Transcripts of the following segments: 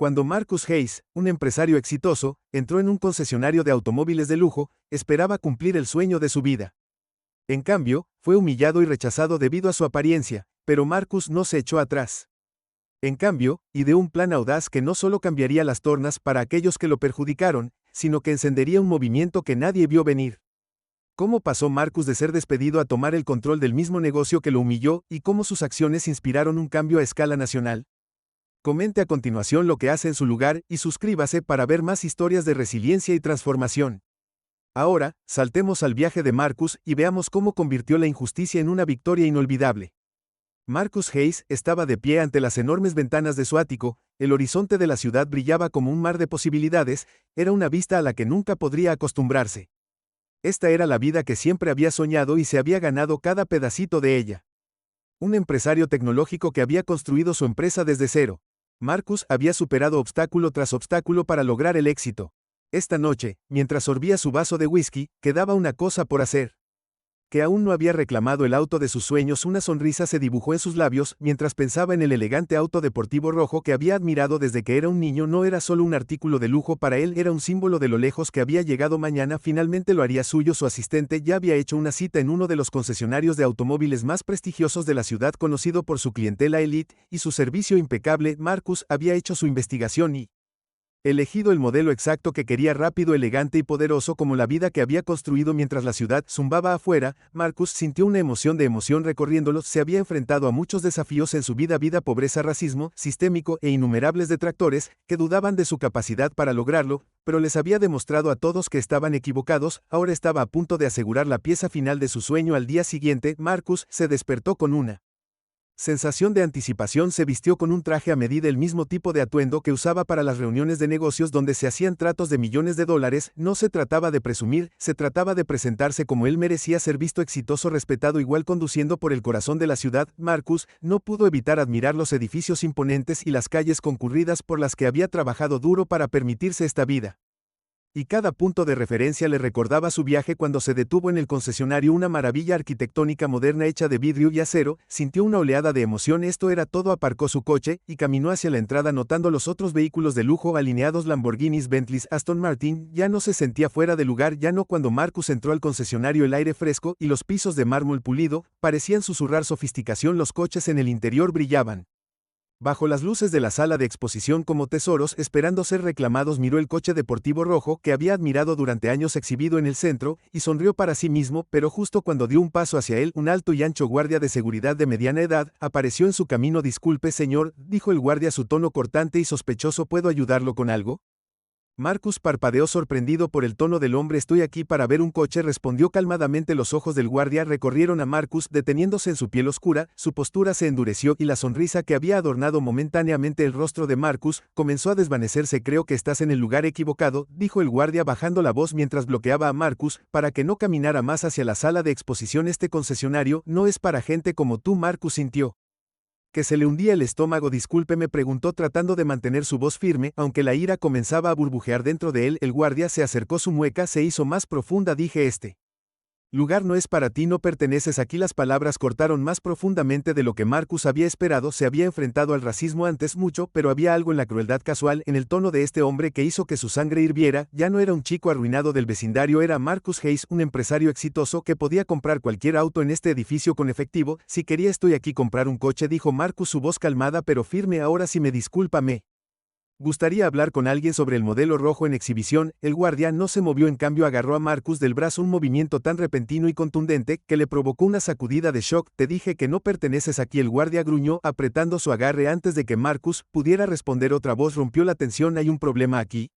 Cuando Marcus Hayes, un empresario exitoso, entró en un concesionario de automóviles de lujo, esperaba cumplir el sueño de su vida. En cambio, fue humillado y rechazado debido a su apariencia, pero Marcus no se echó atrás. En cambio, ideó un plan audaz que no solo cambiaría las tornas para aquellos que lo perjudicaron, sino que encendería un movimiento que nadie vio venir. ¿Cómo pasó Marcus de ser despedido a tomar el control del mismo negocio que lo humilló y cómo sus acciones inspiraron un cambio a escala nacional? Comente a continuación lo que hace en su lugar y suscríbase para ver más historias de resiliencia y transformación. Ahora, saltemos al viaje de Marcus y veamos cómo convirtió la injusticia en una victoria inolvidable. Marcus Hayes estaba de pie ante las enormes ventanas de su ático, el horizonte de la ciudad brillaba como un mar de posibilidades, era una vista a la que nunca podría acostumbrarse. Esta era la vida que siempre había soñado y se había ganado cada pedacito de ella. Un empresario tecnológico que había construido su empresa desde cero. Marcus había superado obstáculo tras obstáculo para lograr el éxito. Esta noche, mientras sorbía su vaso de whisky, quedaba una cosa por hacer. Que aún no había reclamado el auto de sus sueños, una sonrisa se dibujó en sus labios mientras pensaba en el elegante auto deportivo rojo que había admirado desde que era un niño. No era solo un artículo de lujo para él, era un símbolo de lo lejos que había llegado. Mañana finalmente lo haría suyo. Su asistente ya había hecho una cita en uno de los concesionarios de automóviles más prestigiosos de la ciudad, conocido por su clientela elite y su servicio impecable. Marcus había hecho su investigación y elegido el modelo exacto que quería, rápido, elegante y poderoso como la vida que había construido. Mientras la ciudad zumbaba afuera, Marcus sintió una emoción de emoción recorriéndolo. Se había enfrentado a muchos desafíos en su vida: pobreza, racismo sistémico e innumerables detractores que dudaban de su capacidad para lograrlo, pero les había demostrado a todos que estaban equivocados. Ahora estaba a punto de asegurar la pieza final de su sueño. Al día siguiente, Marcus se despertó con una sensación de anticipación. Se vistió con un traje a medida, el mismo tipo de atuendo que usaba para las reuniones de negocios donde se hacían tratos de millones de dólares. No se trataba de presumir, se trataba de presentarse como él merecía ser visto: exitoso, respetado, igual. Conduciendo por el corazón de la ciudad, Marcus no pudo evitar admirar los edificios imponentes y las calles concurridas por las que había trabajado duro para permitirse esta vida. Y cada punto de referencia le recordaba su viaje. Cuando se detuvo en el concesionario, una maravilla arquitectónica moderna hecha de vidrio y acero, sintió una oleada de emoción. Esto era todo. Aparcó su coche y caminó hacia la entrada, notando los otros vehículos de lujo alineados: Lamborghinis, Bentleys, Aston Martin. Ya no se sentía fuera de lugar, ya no. Cuando Marcus entró al concesionario, el aire fresco y los pisos de mármol pulido parecían susurrar sofisticación. Los coches en el interior brillaban bajo las luces de la sala de exposición como tesoros esperando ser reclamados. Miró el coche deportivo rojo que había admirado durante años exhibido en el centro y sonrió para sí mismo, pero justo cuando dio un paso hacia él, un alto y ancho guardia de seguridad de mediana edad apareció en su camino. Disculpe, señor, dijo el guardia, su tono cortante y sospechoso. ¿Puedo ayudarlo con algo? Marcus parpadeó, sorprendido por el tono del hombre. Estoy aquí para ver un coche, respondió calmadamente. Los ojos del guardia recorrieron a Marcus, deteniéndose en su piel oscura, su postura se endureció y la sonrisa que había adornado momentáneamente el rostro de Marcus comenzó a desvanecerse. Creo que estás en el lugar equivocado, dijo el guardia bajando la voz mientras bloqueaba a Marcus para que no caminara más hacia la sala de exposición. Este concesionario no es para gente como tú. Marcus sintió que se le hundía el estómago. Discúlpeme, preguntó tratando de mantener su voz firme, aunque la ira comenzaba a burbujear dentro de él. El guardia se acercó, su mueca se hizo más profunda. Dije, este lugar no es para ti, no perteneces aquí. Las palabras cortaron más profundamente de lo que Marcus había esperado. Se había enfrentado al racismo antes mucho, pero había algo en la crueldad casual en el tono de este hombre que hizo que su sangre hirviera. Ya no era un chico arruinado del vecindario, era Marcus Hayes, un empresario exitoso que podía comprar cualquier auto en este edificio con efectivo. Si quería, estoy aquí comprar un coche, dijo Marcus, su voz calmada pero firme. Ahora sí me disculpa, me gustaría hablar con alguien sobre el modelo rojo en exhibición. El guardia no se movió, en cambio agarró a Marcus del brazo, un movimiento tan repentino y contundente que le provocó una sacudida de shock. Te dije que no perteneces aquí, el guardia gruñó, apretando su agarre. Antes de que Marcus pudiera responder, otra voz rompió la tensión. ¿Hay un problema aquí?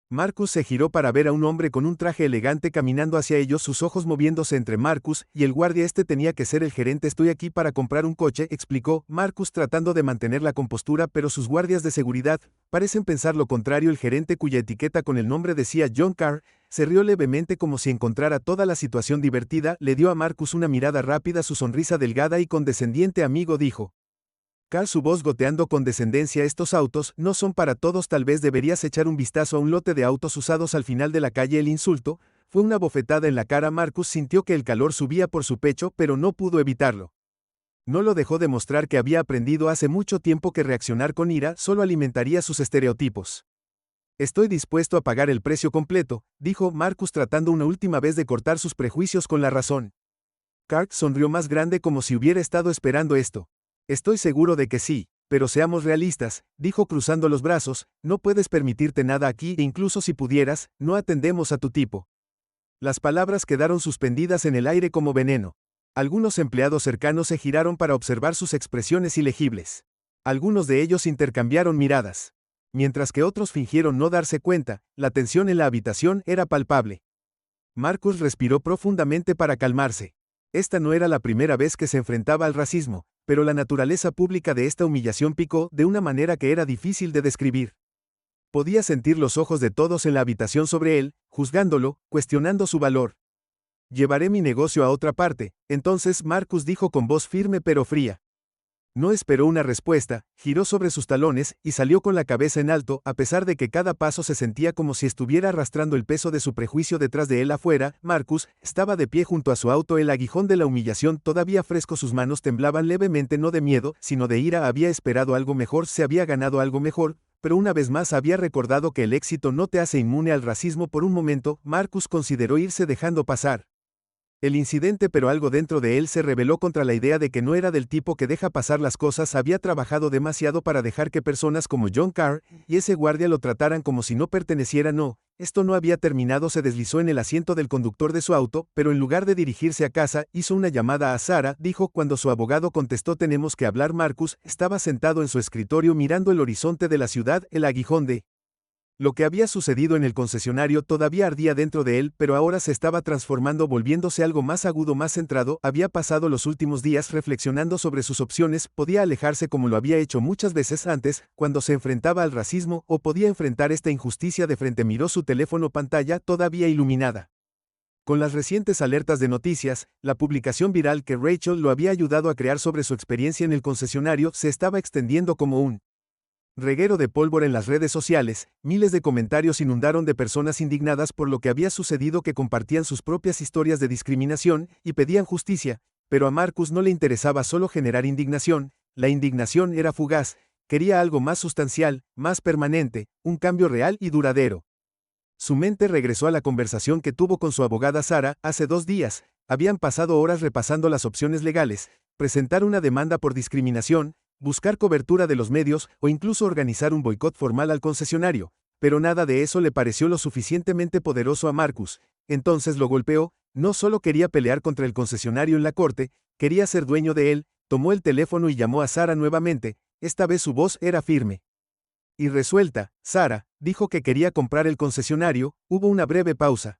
Marcus se giró para ver a un hombre con un traje elegante caminando hacia ellos, sus ojos moviéndose entre Marcus y el guardia. Este tenía que ser el gerente. Estoy aquí para comprar un coche, explicó Marcus tratando de mantener la compostura, pero sus guardias de seguridad parecen pensar lo contrario. El gerente, cuya etiqueta con el nombre decía John Carr, se rió levemente como si encontrara toda la situación divertida. Le dio a Marcus una mirada rápida, su sonrisa delgada y condescendiente. Amigo, dijo Carl, su voz goteando con descendencia, estos autos no son para todos. Tal vez deberías echar un vistazo a un lote de autos usados al final de la calle. El insulto fue una bofetada en la cara. Marcus sintió que el calor subía por su pecho, pero no pudo evitarlo. No lo dejó de mostrar que había aprendido hace mucho tiempo que reaccionar con ira solo alimentaría sus estereotipos. Estoy dispuesto a pagar el precio completo, dijo Marcus tratando una última vez de cortar sus prejuicios con la razón. Kark sonrió más grande como si hubiera estado esperando esto. Estoy seguro de que sí, pero seamos realistas, dijo cruzando los brazos, no puedes permitirte nada aquí e incluso si pudieras, no atendemos a tu tipo. Las palabras quedaron suspendidas en el aire como veneno. Algunos empleados cercanos se giraron para observar sus expresiones ilegibles. Algunos de ellos intercambiaron miradas. Mientras que otros fingieron no darse cuenta, la tensión en la habitación era palpable. Marcus respiró profundamente para calmarse. Esta no era la primera vez que se enfrentaba al racismo, pero la naturaleza pública de esta humillación picó de una manera que era difícil de describir. Podía sentir los ojos de todos en la habitación sobre él, juzgándolo, cuestionando su valor. Llevaré mi negocio a otra parte, entonces Marcus dijo con voz firme pero fría. No esperó una respuesta, giró sobre sus talones y salió con la cabeza en alto, a pesar de que cada paso se sentía como si estuviera arrastrando el peso de su prejuicio detrás de él afuera. Marcus estaba de pie junto a su auto, el aguijón de la humillación todavía fresco, sus manos temblaban levemente, no de miedo, sino de ira. Había esperado algo mejor, se había ganado algo mejor, pero una vez más había recordado que el éxito no te hace inmune al racismo. Por un momento, Marcus consideró irse dejando pasar el incidente, pero algo dentro de él se rebeló contra la idea de que no era del tipo que deja pasar las cosas. Había trabajado demasiado para dejar que personas como John Carr y ese guardia lo trataran como si no perteneciera. No, esto no había terminado. Se deslizó en el asiento del conductor de su auto, pero en lugar de dirigirse a casa, hizo una llamada a Sarah, dijo cuando su abogado contestó. Tenemos que hablar. Marcus estaba sentado en su escritorio mirando el horizonte de la ciudad, el aguijón de lo que había sucedido en el concesionario todavía ardía dentro de él, pero ahora se estaba transformando, volviéndose algo más agudo, más centrado. Había pasado los últimos días reflexionando sobre sus opciones. Podía alejarse como lo había hecho muchas veces antes, cuando se enfrentaba al racismo, o podía enfrentar esta injusticia de frente. Miró su teléfono, pantalla todavía iluminada con las recientes alertas de noticias. La publicación viral que Rachel lo había ayudado a crear sobre su experiencia en el concesionario se estaba extendiendo como un reguero de pólvora en las redes sociales. Miles de comentarios inundaron de personas indignadas por lo que había sucedido, que compartían sus propias historias de discriminación y pedían justicia, pero a Marcus no le interesaba solo generar indignación. La indignación era fugaz, quería algo más sustancial, más permanente, un cambio real y duradero. Su mente regresó a la conversación que tuvo con su abogada Sarah hace 2 días. Habían pasado horas repasando las opciones legales: presentar una demanda por discriminación, buscar cobertura de los medios o incluso organizar un boicot formal al concesionario, pero nada de eso le pareció lo suficientemente poderoso a Marcus. Entonces lo golpeó. No solo quería pelear contra el concesionario en la corte, quería ser dueño de él. Tomó el teléfono y llamó a Sarah nuevamente. Esta vez su voz era firme y resuelta. Sarah dijo que quería comprar el concesionario. Hubo una breve pausa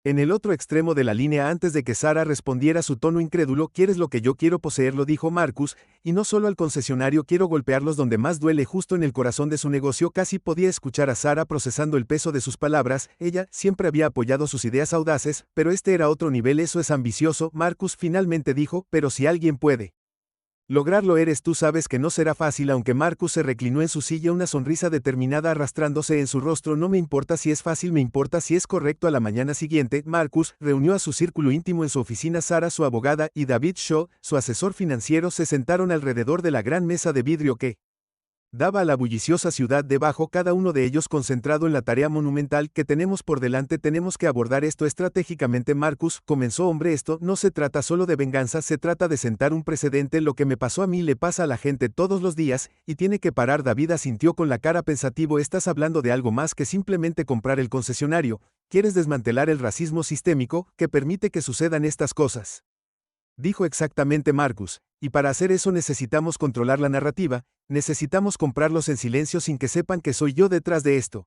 en el otro extremo de la línea antes de que Sarah respondiera, su tono incrédulo. ¿Quieres lo que yo quiero poseerlo?, dijo Marcus, y no solo al concesionario, quiero golpearlos donde más duele, justo en el corazón de su negocio. Casi podía escuchar a Sarah procesando el peso de sus palabras. Ella siempre había apoyado sus ideas audaces, pero este era otro nivel. Eso es ambicioso, Marcus finalmente dijo, pero si alguien puede lograrlo eres tú. Sabes que no será fácil. Aunque Marcus se reclinó en su silla, una sonrisa determinada arrastrándose en su rostro. No me importa si es fácil, me importa si es correcto. A la mañana siguiente, Marcus reunió a su círculo íntimo en su oficina. Sarah, su abogada, y David Shaw, su asesor financiero, se sentaron alrededor de la gran mesa de vidrio que daba a la bulliciosa ciudad debajo, cada uno de ellos concentrado en la tarea monumental que tenemos por delante. Tenemos que abordar esto estratégicamente. Marcus comenzó. Hombre, esto no se trata solo de venganza, se trata de sentar un precedente. Lo que me pasó a mí le pasa a la gente todos los días, y tiene que parar. David asintió con la cara pensativo. Estás hablando de algo más que simplemente comprar el concesionario. Quieres desmantelar el racismo sistémico que permite que sucedan estas cosas, dijo. Exactamente, Marcus, y para hacer eso necesitamos controlar la narrativa, necesitamos comprarlos en silencio sin que sepan que soy yo detrás de esto.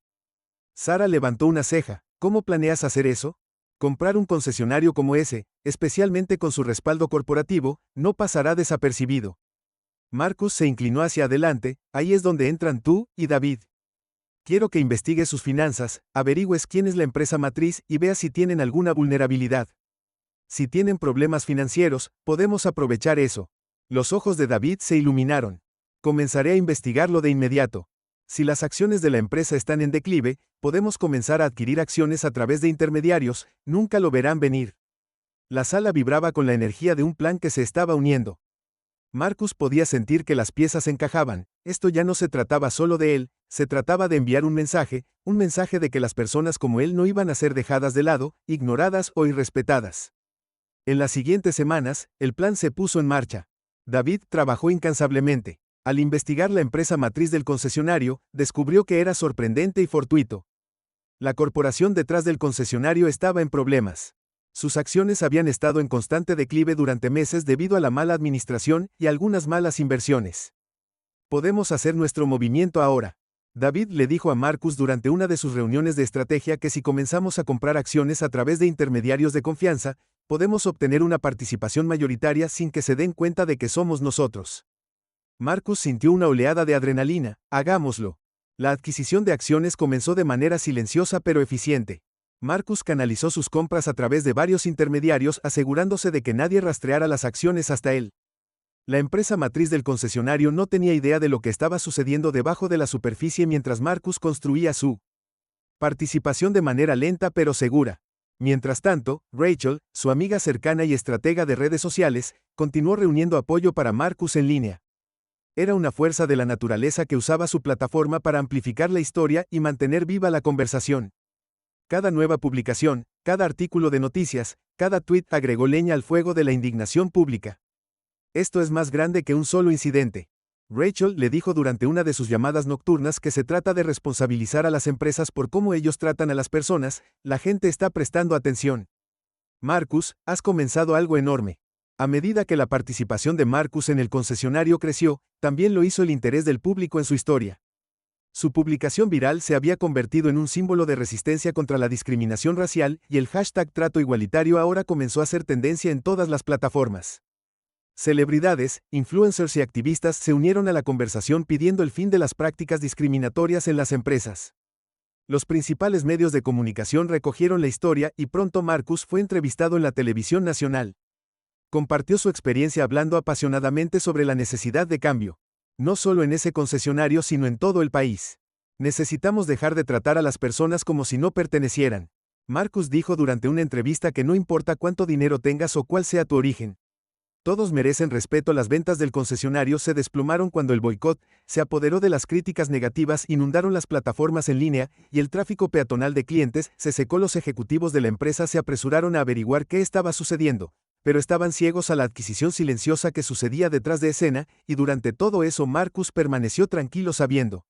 Sarah levantó una ceja. ¿Cómo planeas hacer eso? Comprar un concesionario como ese, especialmente con su respaldo corporativo, no pasará desapercibido. Marcus se inclinó hacia adelante. Ahí es donde entran tú y David. Quiero que investigues sus finanzas, averigües quién es la empresa matriz y veas si tienen alguna vulnerabilidad. Si tienen problemas financieros, podemos aprovechar eso. Los ojos de David se iluminaron. Comenzaré a investigarlo de inmediato. Si las acciones de la empresa están en declive, podemos comenzar a adquirir acciones a través de intermediarios. Nunca lo verán venir. La sala vibraba con la energía de un plan que se estaba uniendo. Marcus podía sentir que las piezas encajaban. Esto ya no se trataba solo de él, se trataba de enviar un mensaje de que las personas como él no iban a ser dejadas de lado, ignoradas o irrespetadas. En las siguientes semanas, el plan se puso en marcha. David trabajó incansablemente. Al investigar la empresa matriz del concesionario, descubrió que era sorprendente y fortuito. La corporación detrás del concesionario estaba en problemas. Sus acciones habían estado en constante declive durante meses debido a la mala administración y algunas malas inversiones. Podemos hacer nuestro movimiento ahora. David le dijo a Marcus durante una de sus reuniones de estrategia que si comenzamos a comprar acciones a través de intermediarios de confianza, podemos obtener una participación mayoritaria sin que se den cuenta de que somos nosotros. Marcus sintió una oleada de adrenalina. Hagámoslo. La adquisición de acciones comenzó de manera silenciosa pero eficiente. Marcus canalizó sus compras a través de varios intermediarios asegurándose de que nadie rastreara las acciones hasta él. La empresa matriz del concesionario no tenía idea de lo que estaba sucediendo debajo de la superficie mientras Marcus construía su participación de manera lenta pero segura. Mientras tanto, Rachel, su amiga cercana y estratega de redes sociales, continuó reuniendo apoyo para Marcus en línea. Era una fuerza de la naturaleza que usaba su plataforma para amplificar la historia y mantener viva la conversación. Cada nueva publicación, cada artículo de noticias, cada tweet agregó leña al fuego de la indignación pública. Esto es más grande que un solo incidente. Rachel le dijo durante una de sus llamadas nocturnas que se trata de responsabilizar a las empresas por cómo ellos tratan a las personas, la gente está prestando atención. Marcus, has comenzado algo enorme. A medida que la participación de Marcus en el concesionario creció, también lo hizo el interés del público en su historia. Su publicación viral se había convertido en un símbolo de resistencia contra la discriminación racial y el hashtag trato igualitario ahora comenzó a ser tendencia en todas las plataformas. Celebridades, influencers y activistas se unieron a la conversación pidiendo el fin de las prácticas discriminatorias en las empresas. Los principales medios de comunicación recogieron la historia y pronto Marcus fue entrevistado en la televisión nacional. Compartió su experiencia hablando apasionadamente sobre la necesidad de cambio. No solo en ese concesionario sino en todo el país. Necesitamos dejar de tratar a las personas como si no pertenecieran. Marcus dijo durante una entrevista que no importa cuánto dinero tengas o cuál sea tu origen. Todos merecen respeto. Las ventas del concesionario se desplomaron cuando el boicot se apoderó de las críticas negativas, inundaron las plataformas en línea y el tráfico peatonal de clientes se secó. Los ejecutivos de la empresa se apresuraron a averiguar qué estaba sucediendo, pero estaban ciegos a la adquisición silenciosa que sucedía detrás de escena, y durante todo eso Marcus permaneció tranquilo sabiendo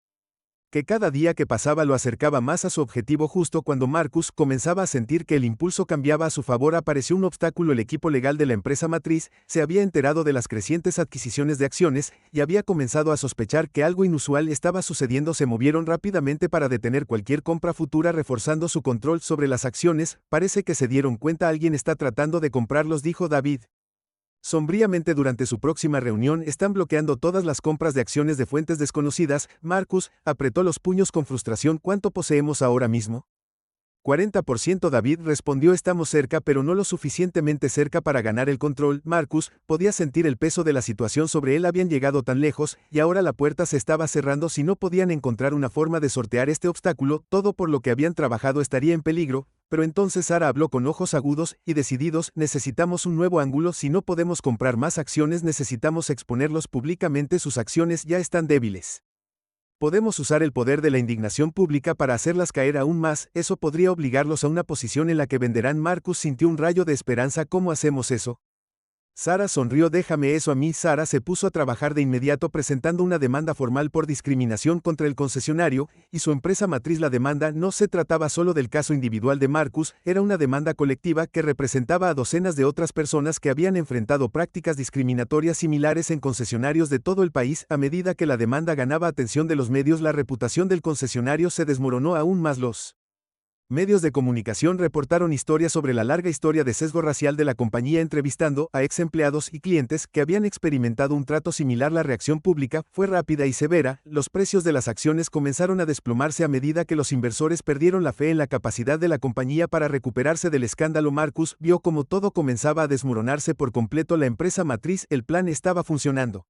que cada día que pasaba lo acercaba más a su objetivo. Justo cuando Marcus comenzaba a sentir que el impulso cambiaba a su favor, apareció un obstáculo. El equipo legal de la empresa matriz se había enterado de las crecientes adquisiciones de acciones y había comenzado a sospechar que algo inusual estaba sucediendo. Se movieron rápidamente para detener cualquier compra futura, reforzando su control sobre las acciones. Parece que se dieron cuenta, alguien está tratando de comprarlos, dijo David sombríamente durante su próxima reunión. Están bloqueando todas las compras de acciones de fuentes desconocidas. Marcus apretó los puños con frustración. ¿Cuánto poseemos ahora mismo? 40%. David respondió, estamos cerca pero no lo suficientemente cerca para ganar el control. Marcus podía sentir el peso de la situación sobre él. Habían llegado tan lejos y ahora la puerta se estaba cerrando. Si no podían encontrar una forma de sortear este obstáculo, todo por lo que habían trabajado estaría en peligro. Pero entonces Sara habló con ojos agudos y decididos, necesitamos un nuevo ángulo. Si no podemos comprar más acciones, necesitamos exponerlos públicamente. Sus acciones ya están débiles. Podemos usar el poder de la indignación pública para hacerlas caer aún más. Eso podría obligarlos a una posición en la que venderán. Marcus sintió un rayo de esperanza. ¿Cómo hacemos eso? Sara sonrió. Déjame eso a mí. Sara se puso a trabajar de inmediato presentando una demanda formal por discriminación contra el concesionario y su empresa matriz. La demanda no se trataba solo del caso individual de Marcus, era una demanda colectiva que representaba a docenas de otras personas que habían enfrentado prácticas discriminatorias similares en concesionarios de todo el país. A medida que la demanda ganaba atención de los medios, la reputación del concesionario se desmoronó aún más. Los medios de comunicación reportaron historias sobre la larga historia de sesgo racial de la compañía, entrevistando a ex empleados y clientes que habían experimentado un trato similar. La reacción pública fue rápida y severa. Los precios de las acciones comenzaron a desplomarse a medida que los inversores perdieron la fe en la capacidad de la compañía para recuperarse del escándalo. Marcus vio cómo todo comenzaba a desmoronarse por completo. La empresa matriz, el plan estaba funcionando.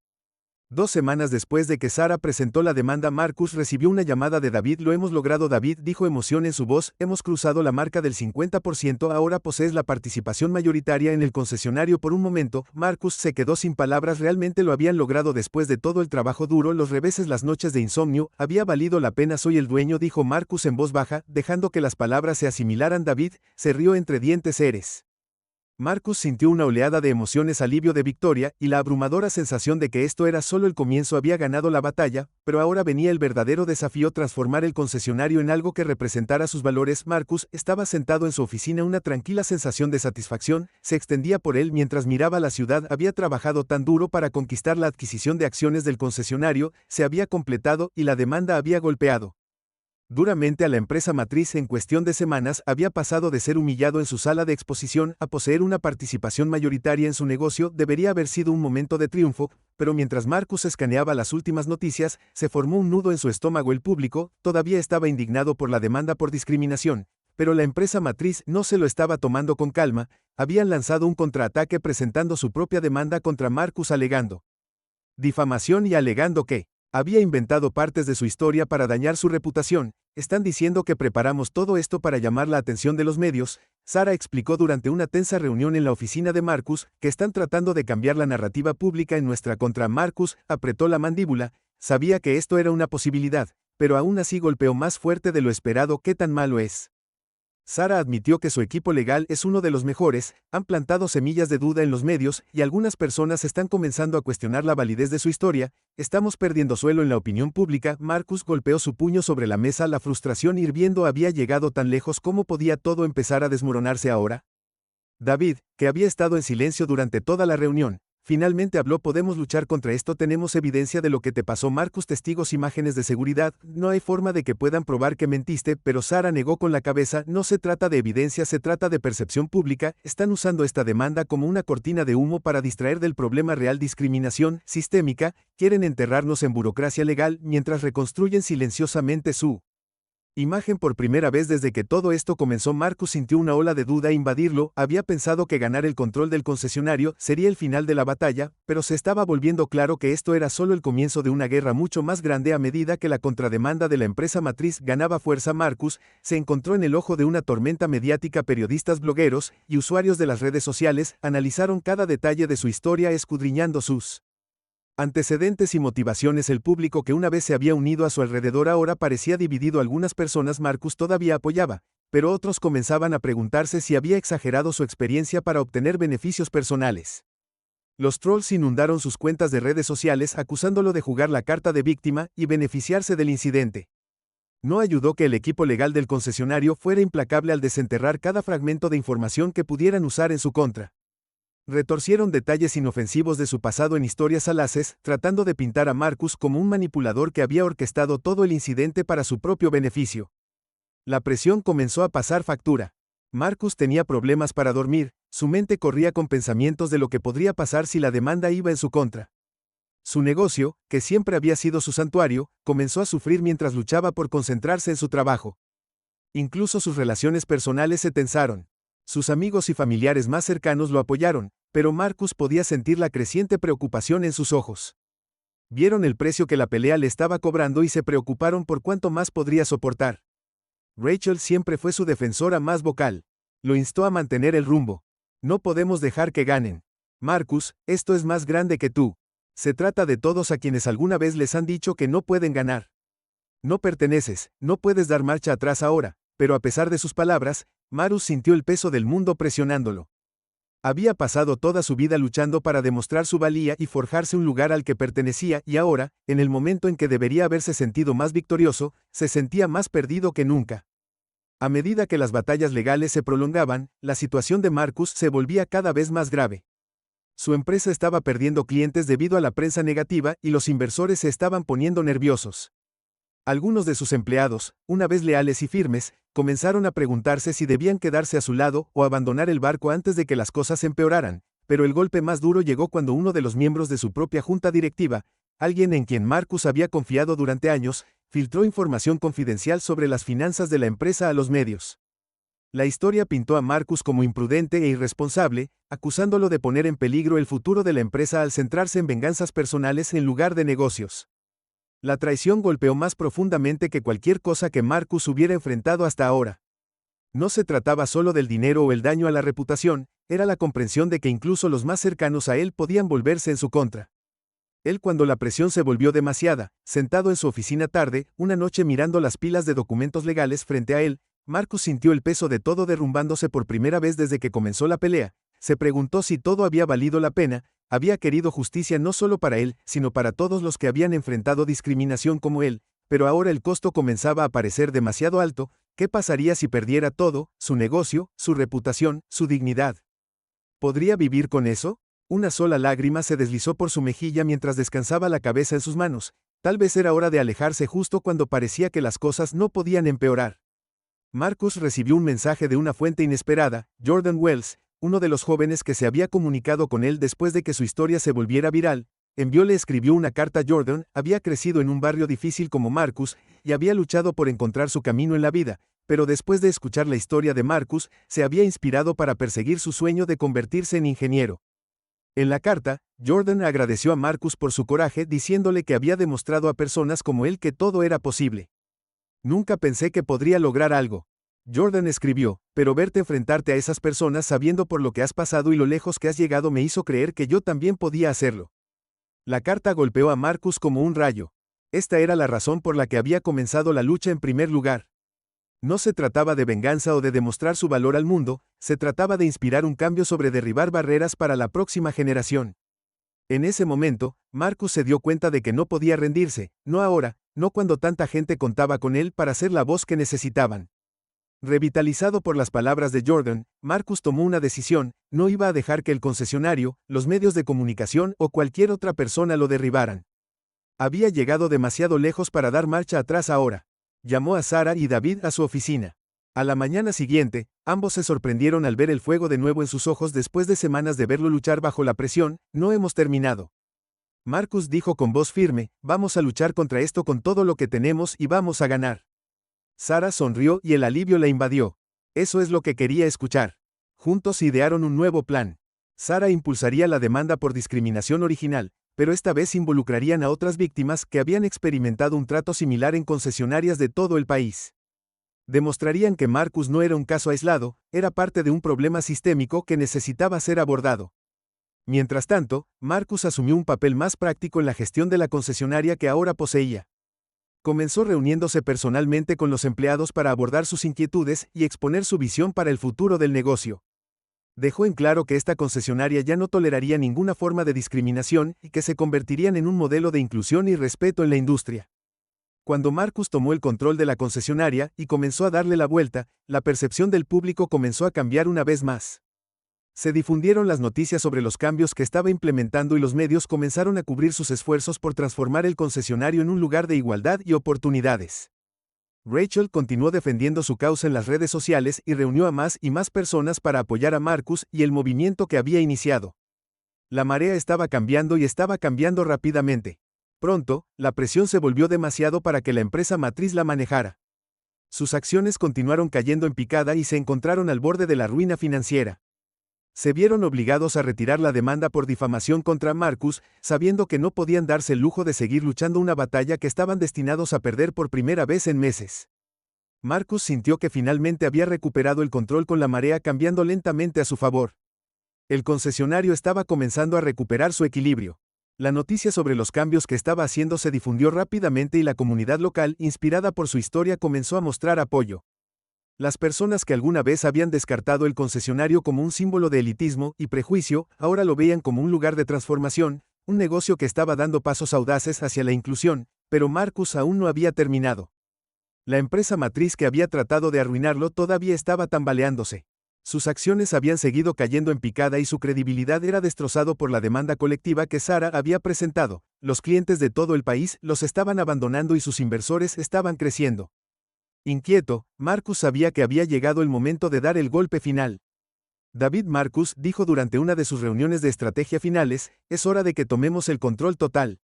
2 semanas después de que Sara presentó la demanda, Marcus recibió una llamada de David. Lo hemos logrado, David dijo, emoción en su voz, hemos cruzado la marca del 50%, ahora posees la participación mayoritaria en el concesionario. Por un momento, Marcus se quedó sin palabras. Realmente lo habían logrado después de todo el trabajo duro, los reveses, las noches de insomnio, había valido la pena. Soy el dueño, dijo Marcus en voz baja, dejando que las palabras se asimilaran. David se rió entre dientes. Eres. Marcus sintió una oleada de emociones, alivio de victoria, y la abrumadora sensación de que esto era solo el comienzo. Había ganado la batalla, pero ahora venía el verdadero desafío: transformar el concesionario en algo que representara sus valores. Marcus estaba sentado en su oficina, una tranquila sensación de satisfacción se extendía por él mientras miraba la ciudad. Había trabajado tan duro para conquistar la adquisición de acciones del concesionario, se había completado y la demanda había golpeado duramente a la empresa matriz. En cuestión de semanas había pasado de ser humillado en su sala de exposición a poseer una participación mayoritaria en su negocio. Debería haber sido un momento de triunfo, pero mientras Marcus escaneaba las últimas noticias, se formó un nudo en su estómago. El público todavía estaba indignado por la demanda por discriminación, pero la empresa matriz no se lo estaba tomando con calma. Habían lanzado un contraataque presentando su propia demanda contra Marcus, alegando difamación y alegando que había inventado partes de su historia para dañar su reputación. Están diciendo que preparamos todo esto para llamar la atención de los medios. Sara explicó durante una tensa reunión en la oficina de Marcus que están tratando de cambiar la narrativa pública en nuestra contra. Marcus apretó la mandíbula, sabía que esto era una posibilidad, pero aún así golpeó más fuerte de lo esperado. ¿Qué tan malo es? Sara admitió que su equipo legal es uno de los mejores, han plantado semillas de duda en los medios y algunas personas están comenzando a cuestionar la validez de su historia. Estamos perdiendo suelo en la opinión pública. Marcus golpeó su puño sobre la mesa, la frustración hirviendo. Había llegado tan lejos, ¿cómo podía todo empezar a desmoronarse ahora? David, que había estado en silencio durante toda la reunión, finalmente habló. Podemos luchar contra esto, tenemos evidencia de lo que te pasó. Marcus, testigos, imágenes de seguridad. No hay forma de que puedan probar que mentiste, pero Sara negó con la cabeza. No se trata de evidencia, se trata de percepción pública. Están usando esta demanda como una cortina de humo para distraer del problema real: discriminación sistémica. Quieren enterrarnos en burocracia legal mientras reconstruyen silenciosamente su imagen. Por primera vez desde que todo esto comenzó, Marcus sintió una ola de duda invadirlo. Había pensado que ganar el control del concesionario sería el final de la batalla, pero se estaba volviendo claro que esto era solo el comienzo de una guerra mucho más grande. A medida que la contrademanda de la empresa matriz ganaba fuerza, Marcus se encontró en el ojo de una tormenta mediática. Periodistas, blogueros y usuarios de las redes sociales analizaron cada detalle de su historia, escudriñando sus antecedentes y motivaciones. El público, que una vez se había unido a su alrededor, ahora parecía dividido. Algunas personas Marcus todavía apoyaba, pero otros comenzaban a preguntarse si había exagerado su experiencia para obtener beneficios personales. Los trolls inundaron sus cuentas de redes sociales acusándolo de jugar la carta de víctima y beneficiarse del incidente. No ayudó que el equipo legal del concesionario fuera implacable al desenterrar cada fragmento de información que pudieran usar en su contra. Retorcieron detalles inofensivos de su pasado en historias salaces, tratando de pintar a Marcus como un manipulador que había orquestado todo el incidente para su propio beneficio. La presión comenzó a pasar factura. Marcus tenía problemas para dormir, su mente corría con pensamientos de lo que podría pasar si la demanda iba en su contra. Su negocio, que siempre había sido su santuario, comenzó a sufrir mientras luchaba por concentrarse en su trabajo. Incluso sus relaciones personales se tensaron. Sus amigos y familiares más cercanos lo apoyaron, pero Marcus podía sentir la creciente preocupación en sus ojos. Vieron el precio que la pelea le estaba cobrando y se preocuparon por cuánto más podría soportar. Rachel siempre fue su defensora más vocal. Lo instó a mantener el rumbo. No podemos dejar que ganen. Marcus, esto es más grande que tú. Se trata de todos a quienes alguna vez les han dicho que no pueden ganar. No perteneces, no puedes dar marcha atrás ahora. Pero a pesar de sus palabras, Marcus sintió el peso del mundo presionándolo. Había pasado toda su vida luchando para demostrar su valía y forjarse un lugar al que pertenecía, y ahora, en el momento en que debería haberse sentido más victorioso, se sentía más perdido que nunca. A medida que las batallas legales se prolongaban, la situación de Marcus se volvía cada vez más grave. Su empresa estaba perdiendo clientes debido a la prensa negativa y los inversores se estaban poniendo nerviosos. Algunos de sus empleados, una vez leales y firmes, comenzaron a preguntarse si debían quedarse a su lado o abandonar el barco antes de que las cosas empeoraran, pero el golpe más duro llegó cuando uno de los miembros de su propia junta directiva, alguien en quien Marcus había confiado durante años, filtró información confidencial sobre las finanzas de la empresa a los medios. La historia pintó a Marcus como imprudente e irresponsable, acusándolo de poner en peligro el futuro de la empresa al centrarse en venganzas personales en lugar de negocios. La traición golpeó más profundamente que cualquier cosa que Marcus hubiera enfrentado hasta ahora. No se trataba solo del dinero o el daño a la reputación, era la comprensión de que incluso los más cercanos a él podían volverse en su contra. Cuando la presión se volvió demasiada, sentado en su oficina tarde, una noche mirando las pilas de documentos legales frente a él, Marcus sintió el peso de todo derrumbándose por primera vez desde que comenzó la pelea. Se preguntó si todo había valido la pena, había querido justicia no solo para él, sino para todos los que habían enfrentado discriminación como él, pero ahora el costo comenzaba a parecer demasiado alto. ¿Qué pasaría si perdiera todo, su negocio, su reputación, su dignidad? ¿Podría vivir con eso? Una sola lágrima se deslizó por su mejilla mientras descansaba la cabeza en sus manos. Tal vez era hora de alejarse justo cuando parecía que las cosas no podían empeorar. Marcus recibió un mensaje de una fuente inesperada, Jordan Wells, uno de los jóvenes que se había comunicado con él después de que su historia se volviera viral. Le escribió una carta a Jordan, había crecido en un barrio difícil como Marcus, y había luchado por encontrar su camino en la vida, pero después de escuchar la historia de Marcus, se había inspirado para perseguir su sueño de convertirse en ingeniero. En la carta, Jordan agradeció a Marcus por su coraje diciéndole que había demostrado a personas como él que todo era posible. Nunca pensé que podría lograr algo. Jordan escribió, pero verte enfrentarte a esas personas sabiendo por lo que has pasado y lo lejos que has llegado me hizo creer que yo también podía hacerlo. La carta golpeó a Marcus como un rayo. Esta era la razón por la que había comenzado la lucha en primer lugar. No se trataba de venganza o de demostrar su valor al mundo, se trataba de inspirar un cambio sobre derribar barreras para la próxima generación. En ese momento, Marcus se dio cuenta de que no podía rendirse, no ahora, no cuando tanta gente contaba con él para ser la voz que necesitaban. Revitalizado por las palabras de Jordan, Marcus tomó una decisión, no iba a dejar que el concesionario, los medios de comunicación o cualquier otra persona lo derribaran. Había llegado demasiado lejos para dar marcha atrás ahora. Llamó a Sarah y David a su oficina. A la mañana siguiente, ambos se sorprendieron al ver el fuego de nuevo en sus ojos después de semanas de verlo luchar bajo la presión. No hemos terminado. Marcus dijo con voz firme, vamos a luchar contra esto con todo lo que tenemos y vamos a ganar. Sarah sonrió y el alivio la invadió. Eso es lo que quería escuchar. Juntos idearon un nuevo plan. Sarah impulsaría la demanda por discriminación original, pero esta vez involucrarían a otras víctimas que habían experimentado un trato similar en concesionarias de todo el país. Demostrarían que Marcus no era un caso aislado, era parte de un problema sistémico que necesitaba ser abordado. Mientras tanto, Marcus asumió un papel más práctico en la gestión de la concesionaria que ahora poseía. Comenzó reuniéndose personalmente con los empleados para abordar sus inquietudes y exponer su visión para el futuro del negocio. Dejó en claro que esta concesionaria ya no toleraría ninguna forma de discriminación y que se convertirían en un modelo de inclusión y respeto en la industria. Cuando Marcus tomó el control de la concesionaria y comenzó a darle la vuelta, la percepción del público comenzó a cambiar una vez más. Se difundieron las noticias sobre los cambios que estaba implementando y los medios comenzaron a cubrir sus esfuerzos por transformar el concesionario en un lugar de igualdad y oportunidades. Rachel continuó defendiendo su causa en las redes sociales y reunió a más y más personas para apoyar a Marcus y el movimiento que había iniciado. La marea estaba cambiando y estaba cambiando rápidamente. Pronto, la presión se volvió demasiado para que la empresa matriz la manejara. Sus acciones continuaron cayendo en picada y se encontraron al borde de la ruina financiera. Se vieron obligados a retirar la demanda por difamación contra Marcus, sabiendo que no podían darse el lujo de seguir luchando una batalla que estaban destinados a perder por primera vez en meses. Marcus sintió que finalmente había recuperado el control con la marea cambiando lentamente a su favor. El concesionario estaba comenzando a recuperar su equilibrio. La noticia sobre los cambios que estaba haciendo se difundió rápidamente y la comunidad local, inspirada por su historia, comenzó a mostrar apoyo. Las personas que alguna vez habían descartado el concesionario como un símbolo de elitismo y prejuicio, ahora lo veían como un lugar de transformación, un negocio que estaba dando pasos audaces hacia la inclusión, pero Marcus aún no había terminado. La empresa matriz que había tratado de arruinarlo todavía estaba tambaleándose. Sus acciones habían seguido cayendo en picada y su credibilidad era destrozado por la demanda colectiva que Sarah había presentado. Los clientes de todo el país los estaban abandonando y sus inversores estaban creciendo. Inquieto, Marcus sabía que había llegado el momento de dar el golpe final. David Marcus dijo durante una de sus reuniones de estrategia finales, es hora de que tomemos el control total.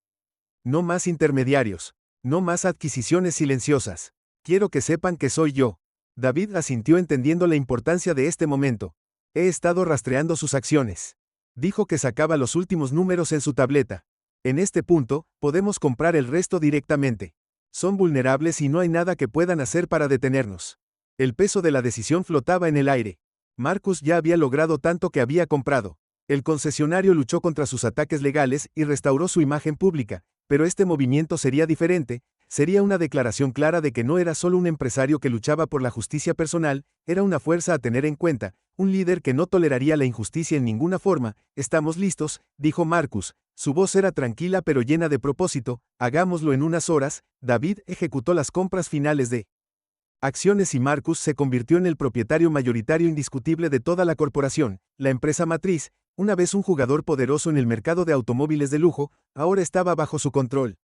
No más intermediarios. No más adquisiciones silenciosas. Quiero que sepan que soy yo. David asintió entendiendo la importancia de este momento. He estado rastreando sus acciones. Dijo que sacaba los últimos números en su tableta. En este punto, podemos comprar el resto directamente. Son vulnerables y no hay nada que puedan hacer para detenernos. El peso de la decisión flotaba en el aire. Marcus ya había logrado tanto que había comprado. El concesionario luchó contra sus ataques legales y restauró su imagen pública, pero este movimiento sería diferente, sería una declaración clara de que no era solo un empresario que luchaba por la justicia personal, era una fuerza a tener en cuenta, un líder que no toleraría la injusticia en ninguna forma. Estamos listos, dijo Marcus. Su voz era tranquila pero llena de propósito. Hagámoslo en unas horas. David ejecutó las compras finales de acciones y Marcus se convirtió en el propietario mayoritario indiscutible de toda la corporación. La empresa matriz, una vez un jugador poderoso en el mercado de automóviles de lujo, ahora estaba bajo su control.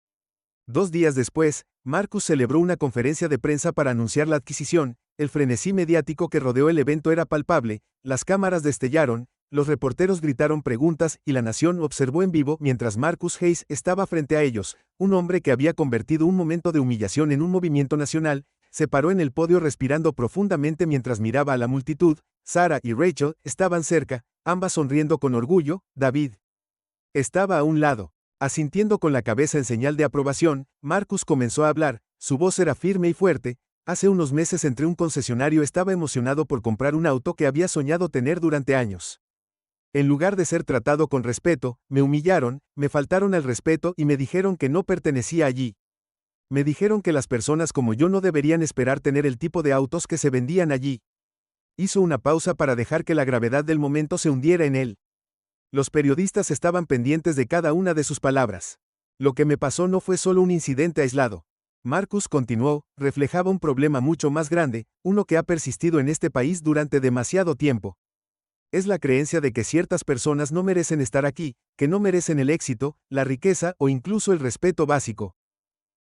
2 días después, Marcus celebró una conferencia de prensa para anunciar la adquisición. El frenesí mediático que rodeó el evento era palpable, las cámaras destellaron, los reporteros gritaron preguntas y la nación observó en vivo mientras Marcus Hayes estaba frente a ellos, un hombre que había convertido un momento de humillación en un movimiento nacional, se paró en el podio respirando profundamente mientras miraba a la multitud. Sarah y Rachel estaban cerca, ambas sonriendo con orgullo. David estaba a un lado. Asintiendo con la cabeza en señal de aprobación, Marcus comenzó a hablar, su voz era firme y fuerte. Hace unos meses entré a un concesionario, estaba emocionado por comprar un auto que había soñado tener durante años. En lugar de ser tratado con respeto, me humillaron, me faltaron al respeto y me dijeron que no pertenecía allí. Me dijeron que las personas como yo no deberían esperar tener el tipo de autos que se vendían allí. Hizo una pausa para dejar que la gravedad del momento se hundiera en él. Los periodistas estaban pendientes de cada una de sus palabras. Lo que me pasó no fue solo un incidente aislado. Marcus continuó, reflejaba un problema mucho más grande, uno que ha persistido en este país durante demasiado tiempo. Es la creencia de que ciertas personas no merecen estar aquí, que no merecen el éxito, la riqueza o incluso el respeto básico.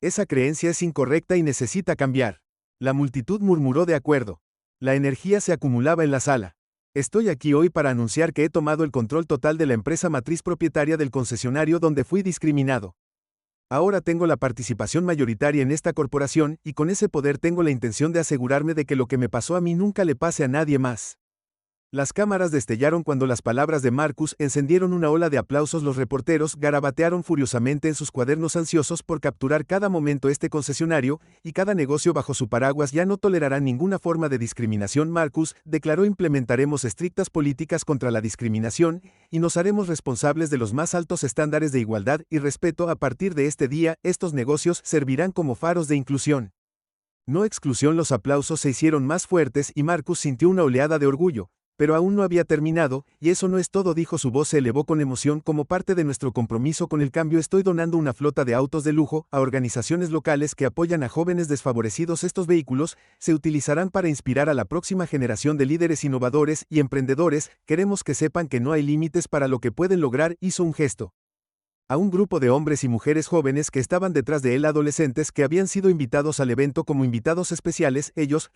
Esa creencia es incorrecta y necesita cambiar. La multitud murmuró de acuerdo. La energía se acumulaba en la sala. Estoy aquí hoy para anunciar que he tomado el control total de la empresa matriz propietaria del concesionario donde fui discriminado. Ahora tengo la participación mayoritaria en esta corporación y con ese poder tengo la intención de asegurarme de que lo que me pasó a mí nunca le pase a nadie más. Las cámaras destellaron cuando las palabras de Marcus encendieron una ola de aplausos. Los reporteros garabatearon furiosamente en sus cuadernos ansiosos por capturar cada momento. Este concesionario y cada negocio bajo su paraguas ya no tolerarán ninguna forma de discriminación. Marcus declaró: implementaremos estrictas políticas contra la discriminación y nos haremos responsables de los más altos estándares de igualdad y respeto. A partir de este día, estos negocios servirán como faros de inclusión, no exclusión. Los aplausos se hicieron más fuertes y Marcus sintió una oleada de orgullo. Pero aún no había terminado, y eso no es todo, dijo. Su voz se elevó con emoción. Como parte de nuestro compromiso con el cambio, estoy donando una flota de autos de lujo a organizaciones locales que apoyan a jóvenes desfavorecidos. Estos vehículos se utilizarán para inspirar a la próxima generación de líderes innovadores y emprendedores. Queremos que sepan que no hay límites para lo que pueden lograr. Hizo un gesto a un grupo de hombres y mujeres jóvenes que estaban detrás de él, adolescentes que habían sido invitados al evento como invitados especiales. Ellos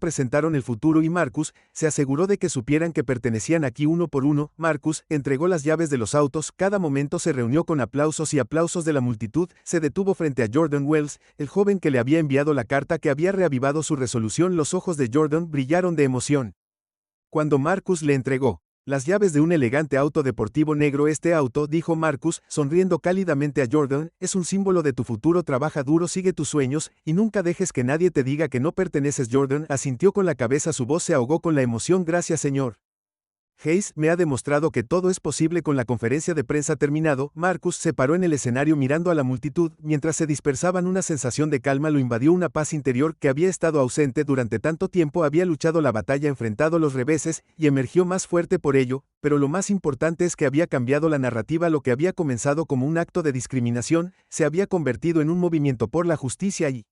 presentaron el futuro y Marcus se aseguró de que supieran que pertenecían aquí uno por uno. Marcus entregó las llaves de los autos. Cada momento se reunió con aplausos y aplausos de la multitud. Se detuvo frente a Jordan Wells, el joven que le había enviado la carta que había reavivado su resolución. Los ojos de Jordan brillaron de emoción cuando Marcus le entregó las llaves de un elegante auto deportivo negro. Este auto, dijo Marcus, sonriendo cálidamente a Jordan, es un símbolo de tu futuro. Trabaja duro, sigue tus sueños, y nunca dejes que nadie te diga que no perteneces. Jordan asintió con la cabeza, su voz se ahogó con la emoción. Gracias, señor Hayes, me ha demostrado que todo es posible. Con la conferencia de prensa terminado, Marcus se paró en el escenario mirando a la multitud. Mientras se dispersaban, una sensación de calma lo invadió, una paz interior que había estado ausente durante tanto tiempo. Había luchado la batalla, enfrentado los reveses, y emergió más fuerte por ello, pero lo más importante es que había cambiado la narrativa. Lo que había comenzado como un acto de discriminación, se había convertido en un movimiento por la justicia y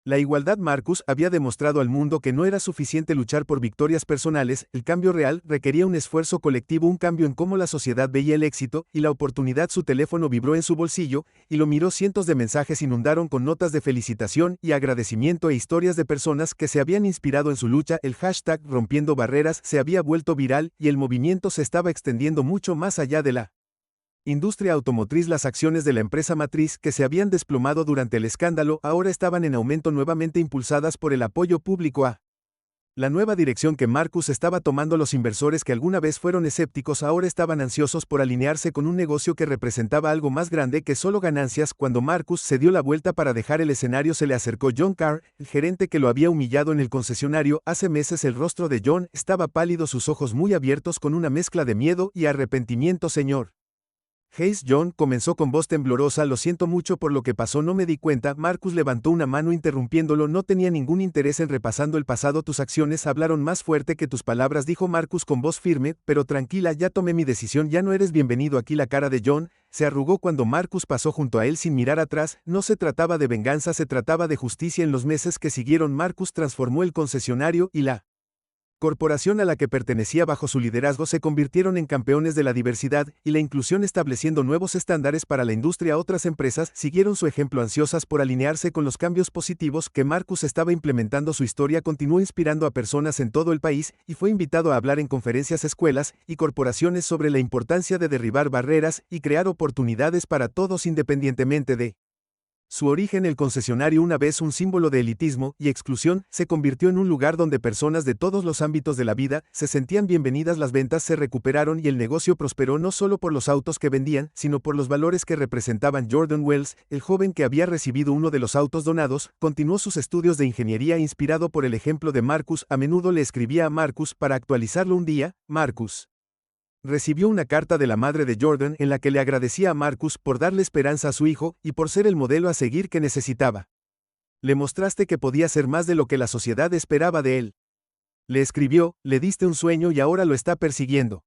la igualdad. Marcus había demostrado al mundo que no era suficiente luchar por victorias personales. El cambio real requería un esfuerzo colectivo, un cambio en cómo la sociedad veía el éxito y la oportunidad. Su teléfono vibró en su bolsillo y lo miró. Cientos de mensajes inundaron con notas de felicitación y agradecimiento e historias de personas que se habían inspirado en su lucha. El hashtag Rompiendo Barreras se había vuelto viral y el movimiento se estaba extendiendo mucho más allá de la industria automotriz. Las acciones de la empresa matriz, que se habían desplomado durante el escándalo, ahora estaban en aumento, nuevamente impulsadas por el apoyo público a La nueva dirección que Marcus estaba tomando, los inversores que alguna vez fueron escépticos ahora estaban ansiosos por alinearse con un negocio que representaba algo más grande que solo ganancias. Cuando Marcus se dio la vuelta para dejar el escenario, se le acercó John Carr, el gerente que lo había humillado en el concesionario hace meses. El rostro de John estaba pálido, sus ojos muy abiertos con una mezcla de miedo y arrepentimiento. Señor Hayes, John comenzó con voz temblorosa, lo siento mucho por lo que pasó, no me di cuenta. Marcus levantó una mano interrumpiéndolo, no tenía ningún interés en repasando el pasado, tus acciones hablaron más fuerte que tus palabras, dijo Marcus con voz firme, pero tranquila, ya tomé mi decisión, ya no eres bienvenido aquí. La cara de John se arrugó cuando Marcus pasó junto a él sin mirar atrás, no se trataba de venganza, se trataba de justicia. En los meses que siguieron, Marcus transformó el concesionario y la corporación a la que pertenecía. Bajo su liderazgo se convirtieron en campeones de la diversidad y la inclusión, estableciendo nuevos estándares para la industria. Otras empresas siguieron su ejemplo, ansiosas por alinearse con los cambios positivos que Marcus estaba implementando. Su historia continuó inspirando a personas en todo el país y fue invitado a hablar en conferencias, escuelas y corporaciones sobre la importancia de derribar barreras y crear oportunidades para todos independientemente de su origen. El concesionario, una vez un símbolo de elitismo y exclusión, se convirtió en un lugar donde personas de todos los ámbitos de la vida se sentían bienvenidas. Las ventas se recuperaron y el negocio prosperó no solo por los autos que vendían, sino por los valores que representaban. Jordan Wells, el joven que había recibido uno de los autos donados, continuó sus estudios de ingeniería inspirado por el ejemplo de Marcus. A menudo le escribía a Marcus para actualizarlo. Un día, Marcus recibió una carta de la madre de Jordan en la que le agradecía a Marcus por darle esperanza a su hijo y por ser el modelo a seguir que necesitaba. Le mostraste que podía ser más de lo que la sociedad esperaba de él. Le escribió, le diste un sueño y ahora lo está persiguiendo.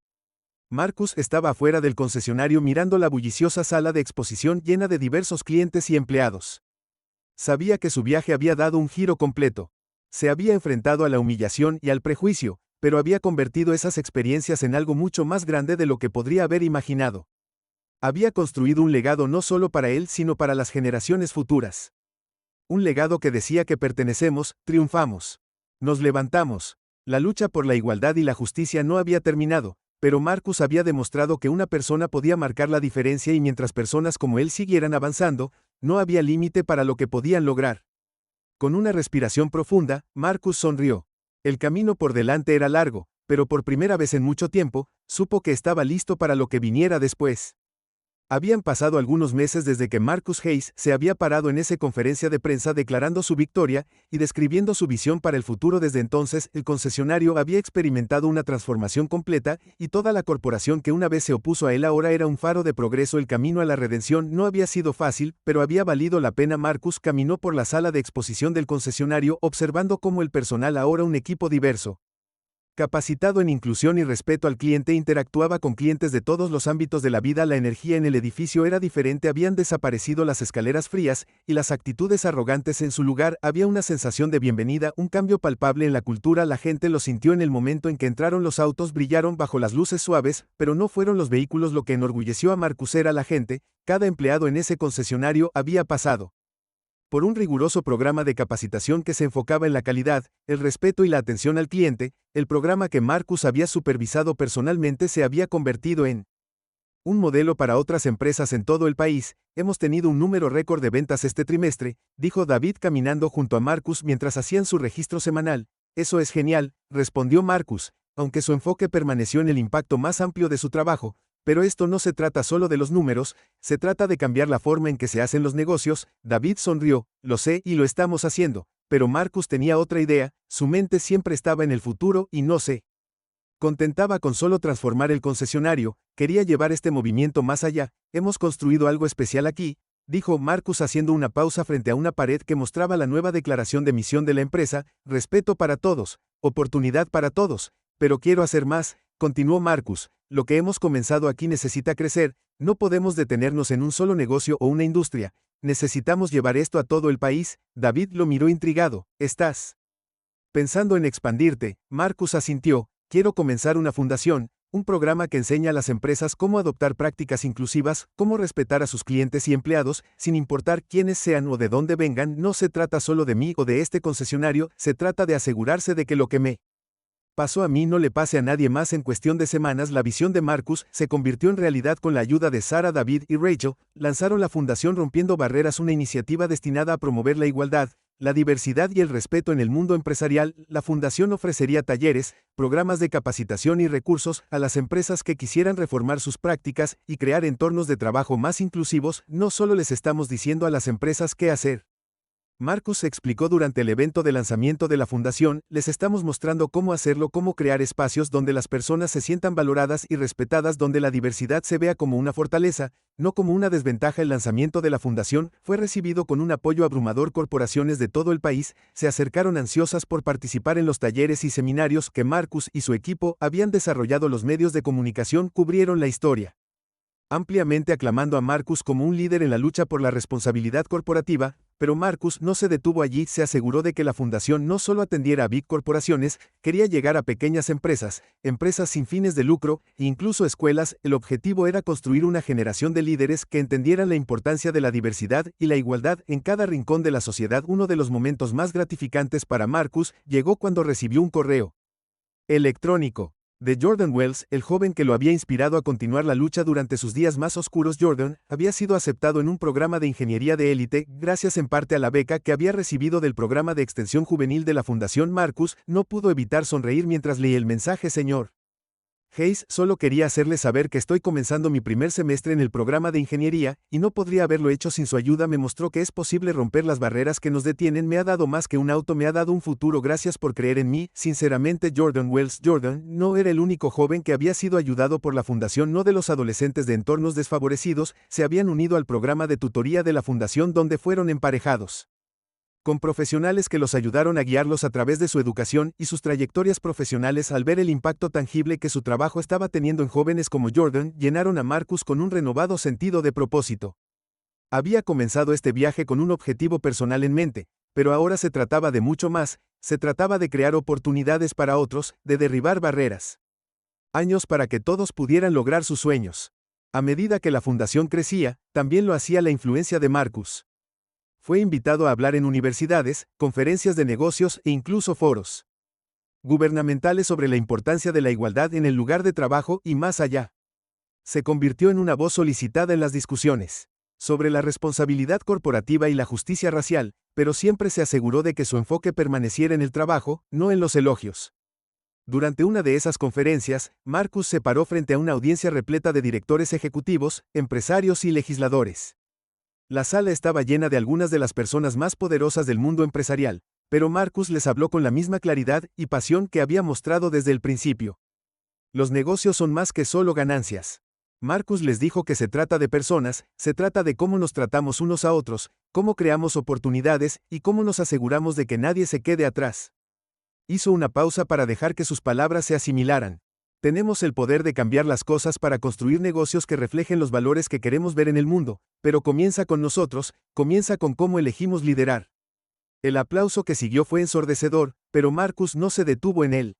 Marcus estaba afuera del concesionario mirando la bulliciosa sala de exposición llena de diversos clientes y empleados. Sabía que su viaje había dado un giro completo. Se había enfrentado a la humillación y al prejuicio, pero había convertido esas experiencias en algo mucho más grande de lo que podría haber imaginado. Había construido un legado no solo para él, sino para las generaciones futuras. Un legado que decía que pertenecemos, triunfamos. Nos levantamos. La lucha por la igualdad y la justicia no había terminado, pero Marcus había demostrado que una persona podía marcar la diferencia, y mientras personas como él siguieran avanzando, no había límite para lo que podían lograr. Con una respiración profunda, Marcus sonrió. El camino por delante era largo, pero por primera vez en mucho tiempo, supo que estaba listo para lo que viniera después. Habían pasado algunos meses desde que Marcus Hayes se había parado en esa conferencia de prensa declarando su victoria y describiendo su visión para el futuro. Desde entonces, el concesionario había experimentado una transformación completa, y toda la corporación que una vez se opuso a él ahora era un faro de progreso. El camino a la redención no había sido fácil, pero había valido la pena. Marcus caminó por la sala de exposición del concesionario, observando cómo el personal, ahora un equipo diverso, capacitado en inclusión y respeto al cliente, interactuaba con clientes de todos los ámbitos de la vida. La energía en el edificio era diferente, habían desaparecido las escaleras frías y las actitudes arrogantes. En su lugar había una sensación de bienvenida, un cambio palpable en la cultura. La gente lo sintió en el momento en que entraron. Los autos brillaron bajo las luces suaves, pero no fueron los vehículos lo que enorgulleció a Marcus, era la gente. Cada empleado en ese concesionario había pasado por un riguroso programa de capacitación que se enfocaba en la calidad, el respeto y la atención al cliente. El programa que Marcus había supervisado personalmente se había convertido en un modelo para otras empresas en todo el país. Hemos tenido un número récord de ventas este trimestre, dijo David caminando junto a Marcus mientras hacían su registro semanal. Eso es genial, respondió Marcus, aunque su enfoque permaneció en el impacto más amplio de su trabajo. Pero esto no se trata solo de los números, se trata de cambiar la forma en que se hacen los negocios. David sonrió, lo sé y lo estamos haciendo, pero Marcus tenía otra idea, su mente siempre estaba en el futuro y no se contentaba con solo transformar el concesionario, quería llevar este movimiento más allá. Hemos construido algo especial aquí, dijo Marcus haciendo una pausa frente a una pared que mostraba la nueva declaración de misión de la empresa: respeto para todos, oportunidad para todos. Pero quiero hacer más, continuó Marcus. Lo que hemos comenzado aquí necesita crecer, no podemos detenernos en un solo negocio o una industria, necesitamos llevar esto a todo el país. David lo miró intrigado. ¿Estás pensando en expandirte? Marcus asintió. Quiero comenzar una fundación, un programa que enseña a las empresas cómo adoptar prácticas inclusivas, cómo respetar a sus clientes y empleados, sin importar quiénes sean o de dónde vengan. No se trata solo de mí o de este concesionario, se trata de asegurarse de que lo que me Pasó a mí, no le pase a nadie más. En cuestión de semanas, la visión de Marcus se convirtió en realidad con la ayuda de Sarah, David y Rachel. Lanzaron la Fundación Rompiendo Barreras, una iniciativa destinada a promover la igualdad, la diversidad y el respeto en el mundo empresarial. La fundación ofrecería talleres, programas de capacitación y recursos a las empresas que quisieran reformar sus prácticas y crear entornos de trabajo más inclusivos. No solo les estamos diciendo a las empresas qué hacer. Marcus explicó durante el evento de lanzamiento de la fundación, les estamos mostrando cómo hacerlo, cómo crear espacios donde las personas se sientan valoradas y respetadas, donde la diversidad se vea como una fortaleza, no como una desventaja. El lanzamiento de la fundación fue recibido con un apoyo abrumador. Corporaciones de todo el país se acercaron ansiosas por participar en los talleres y seminarios que Marcus y su equipo habían desarrollado. Los medios de comunicación cubrieron la historia ampliamente, aclamando a Marcus como un líder en la lucha por la responsabilidad corporativa, pero Marcus no se detuvo allí. Se aseguró de que la fundación no solo atendiera a big corporaciones, quería llegar a pequeñas empresas, empresas sin fines de lucro, e incluso escuelas. El objetivo era construir una generación de líderes que entendieran la importancia de la diversidad y la igualdad en cada rincón de la sociedad. Uno de los momentos más gratificantes para Marcus llegó cuando recibió un correo electrónico de Jordan Wells, el joven que lo había inspirado a continuar la lucha durante sus días más oscuros. Jordan había sido aceptado en un programa de ingeniería de élite, gracias en parte a la beca que había recibido del programa de extensión juvenil de la Fundación. Marcus no pudo evitar sonreír mientras leía el mensaje. Señor Hayes, solo quería hacerle saber que estoy comenzando mi primer semestre en el programa de ingeniería, y no podría haberlo hecho sin su ayuda. Me mostró que es posible romper las barreras que nos detienen. Me ha dado más que un auto, me ha dado un futuro. Gracias por creer en mí. Sinceramente, Jordan Wells. Jordan no era el único joven que había sido ayudado por la fundación. No de los adolescentes de entornos desfavorecidos se habían unido al programa de tutoría de la fundación, donde fueron emparejados con profesionales que los ayudaron a guiarlos a través de su educación y sus trayectorias profesionales. Al ver el impacto tangible que su trabajo estaba teniendo en jóvenes como Jordan, llenaron a Marcus con un renovado sentido de propósito. Había comenzado este viaje con un objetivo personal en mente, pero ahora se trataba de mucho más. Se trataba de crear oportunidades para otros, de derribar barreras. Años para que todos pudieran lograr sus sueños. A medida que la fundación crecía, también lo hacía la influencia de Marcus. Fue invitado a hablar en universidades, conferencias de negocios e incluso foros gubernamentales sobre la importancia de la igualdad en el lugar de trabajo y más allá. Se convirtió en una voz solicitada en las discusiones sobre la responsabilidad corporativa y la justicia racial, pero siempre se aseguró de que su enfoque permaneciera en el trabajo, no en los elogios. Durante una de esas conferencias, Marcus se paró frente a una audiencia repleta de directores ejecutivos, empresarios y legisladores. La sala estaba llena de algunas de las personas más poderosas del mundo empresarial, pero Marcus les habló con la misma claridad y pasión que había mostrado desde el principio. Los negocios son más que solo ganancias. Marcus les dijo que se trata de personas, se trata de cómo nos tratamos unos a otros, cómo creamos oportunidades y cómo nos aseguramos de que nadie se quede atrás. Hizo una pausa para dejar que sus palabras se asimilaran. Tenemos el poder de cambiar las cosas para construir negocios que reflejen los valores que queremos ver en el mundo, pero comienza con nosotros, comienza con cómo elegimos liderar. El aplauso que siguió fue ensordecedor, pero Marcus no se detuvo en él.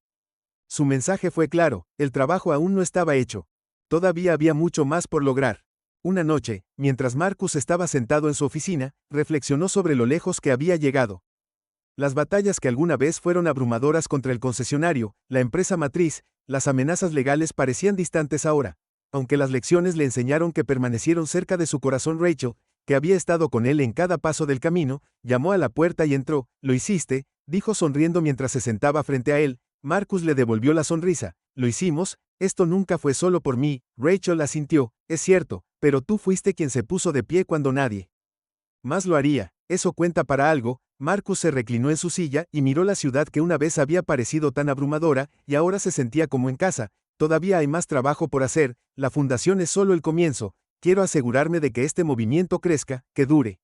Su mensaje fue claro: el trabajo aún no estaba hecho. Todavía había mucho más por lograr. Una noche, mientras Marcus estaba sentado en su oficina, reflexionó sobre lo lejos que había llegado. Las batallas que alguna vez fueron abrumadoras contra el concesionario, la empresa matriz, las amenazas legales parecían distantes ahora, aunque las lecciones le enseñaron que permanecieron cerca de su corazón. Rachel, que había estado con él en cada paso del camino, llamó a la puerta y entró. «Lo hiciste», dijo sonriendo mientras se sentaba frente a él. Marcus le devolvió la sonrisa. «Lo hicimos, esto nunca fue solo por mí». Rachel asintió. «Es cierto, pero tú fuiste quien se puso de pie cuando nadie más lo haría. Eso cuenta para algo». Marcus se reclinó en su silla y miró la ciudad que una vez había parecido tan abrumadora, y ahora se sentía como en casa. Todavía hay más trabajo por hacer, la fundación es solo el comienzo. Quiero asegurarme de que este movimiento crezca, que dure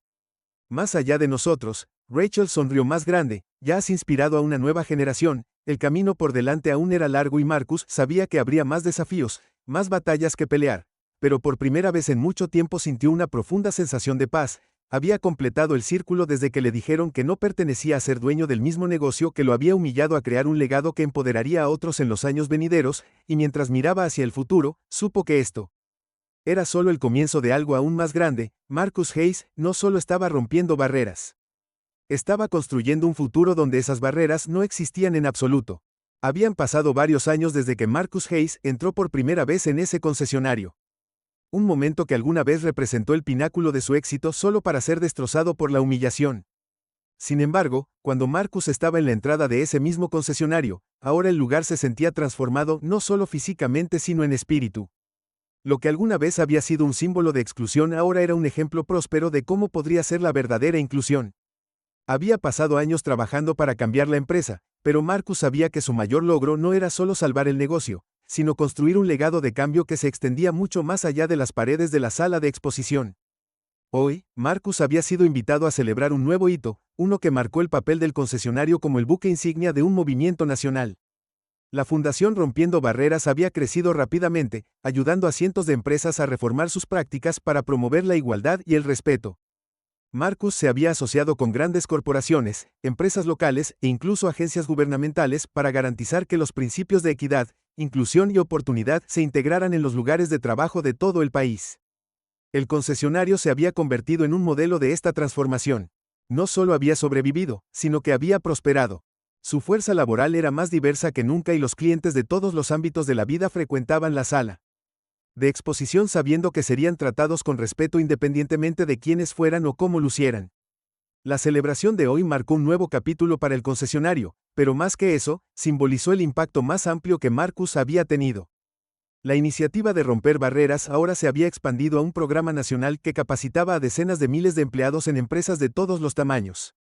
más allá de nosotros. Rachel sonrió más grande. «Ya has inspirado a una nueva generación». El camino por delante aún era largo y Marcus sabía que habría más desafíos, más batallas que pelear. Pero por primera vez en mucho tiempo sintió una profunda sensación de paz. Había completado el círculo desde que le dijeron que no pertenecía a ser dueño del mismo negocio que lo había humillado, a crear un legado que empoderaría a otros en los años venideros, y mientras miraba hacia el futuro, supo que esto era solo el comienzo de algo aún más grande. Marcus Hayes no solo estaba rompiendo barreras. Estaba construyendo un futuro donde esas barreras no existían en absoluto. Habían pasado varios años desde que Marcus Hayes entró por primera vez en ese concesionario. Un momento que alguna vez representó el pináculo de su éxito solo para ser destrozado por la humillación. Sin embargo, cuando Marcus estaba en la entrada de ese mismo concesionario, ahora el lugar se sentía transformado no solo físicamente sino en espíritu. Lo que alguna vez había sido un símbolo de exclusión ahora era un ejemplo próspero de cómo podría ser la verdadera inclusión. Había pasado años trabajando para cambiar la empresa, pero Marcus sabía que su mayor logro no era solo salvar el negocio, sino construir un legado de cambio que se extendía mucho más allá de las paredes de la sala de exposición. Hoy, Marcus había sido invitado a celebrar un nuevo hito, uno que marcó el papel del concesionario como el buque insignia de un movimiento nacional. La Fundación Rompiendo Barreras había crecido rápidamente, ayudando a cientos de empresas a reformar sus prácticas para promover la igualdad y el respeto. Marcus se había asociado con grandes corporaciones, empresas locales e incluso agencias gubernamentales para garantizar que los principios de equidad, inclusión y oportunidad se integraran en los lugares de trabajo de todo el país. El concesionario se había convertido en un modelo de esta transformación. No solo había sobrevivido, sino que había prosperado. Su fuerza laboral era más diversa que nunca y los clientes de todos los ámbitos de la vida frecuentaban la sala de exposición sabiendo que serían tratados con respeto independientemente de quiénes fueran o cómo lucieran. La celebración de hoy marcó un nuevo capítulo para el concesionario, pero más que eso, simbolizó el impacto más amplio que Marcus había tenido. La iniciativa de romper barreras ahora se había expandido a un programa nacional que capacitaba a decenas de miles de empleados en empresas de todos los tamaños.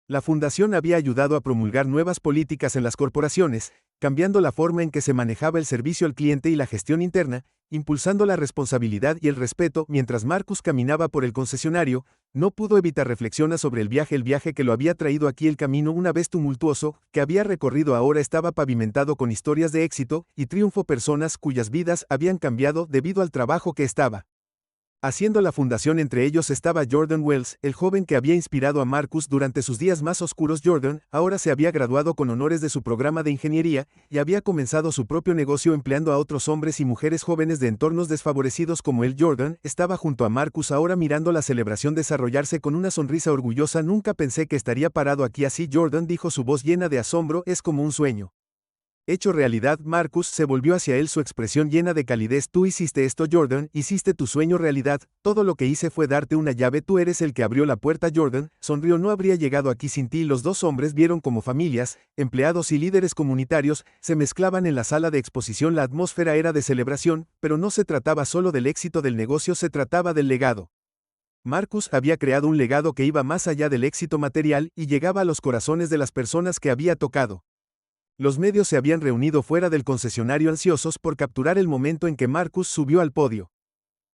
La fundación había ayudado a promulgar nuevas políticas en las corporaciones, cambiando la forma en que se manejaba el servicio al cliente y la gestión interna, impulsando la responsabilidad y el respeto. Mientras Marcus caminaba por el concesionario, no pudo evitar reflexionar sobre el viaje que lo había traído aquí. El camino, una vez tumultuoso, que había recorrido ahora estaba pavimentado con historias de éxito y triunfo, personas cuyas vidas habían cambiado debido al trabajo que estaba haciendo la fundación. Entre ellos estaba Jordan Wells, el joven que había inspirado a Marcus durante sus días más oscuros. Jordan ahora se había graduado con honores de su programa de ingeniería y había comenzado su propio negocio empleando a otros hombres y mujeres jóvenes de entornos desfavorecidos como él. Jordan estaba junto a Marcus ahora mirando la celebración desarrollarse con una sonrisa orgullosa. Nunca pensé que estaría parado aquí así, Jordan dijo, su voz llena de asombro. Es como un sueño hecho realidad. Marcus se volvió hacia él, su expresión llena de calidez. Tú hiciste esto, Jordan, hiciste tu sueño realidad. Todo lo que hice fue darte una llave, tú eres el que abrió la puerta. Jordan sonrió, no habría llegado aquí sin ti. Los dos hombres vieron cómo familias, empleados y líderes comunitarios se mezclaban en la sala de exposición. La atmósfera era de celebración, pero no se trataba solo del éxito del negocio, se trataba del legado. Marcus había creado un legado que iba más allá del éxito material y llegaba a los corazones de las personas que había tocado. Los medios se habían reunido fuera del concesionario ansiosos por capturar el momento en que Marcus subió al podio.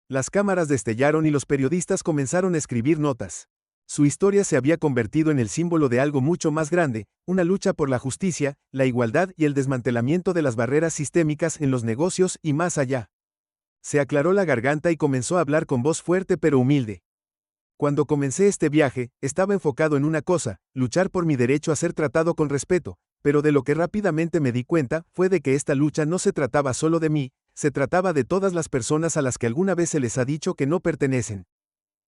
Las cámaras destellaron y los periodistas comenzaron a escribir notas. Su historia se había convertido en el símbolo de algo mucho más grande, una lucha por la justicia, la igualdad y el desmantelamiento de las barreras sistémicas en los negocios y más allá. Se aclaró la garganta y comenzó a hablar con voz fuerte pero humilde. Cuando comencé este viaje, estaba enfocado en una cosa, luchar por mi derecho a ser tratado con respeto, pero de lo que rápidamente me di cuenta fue de que esta lucha no se trataba solo de mí, se trataba de todas las personas a las que alguna vez se les ha dicho que no pertenecen.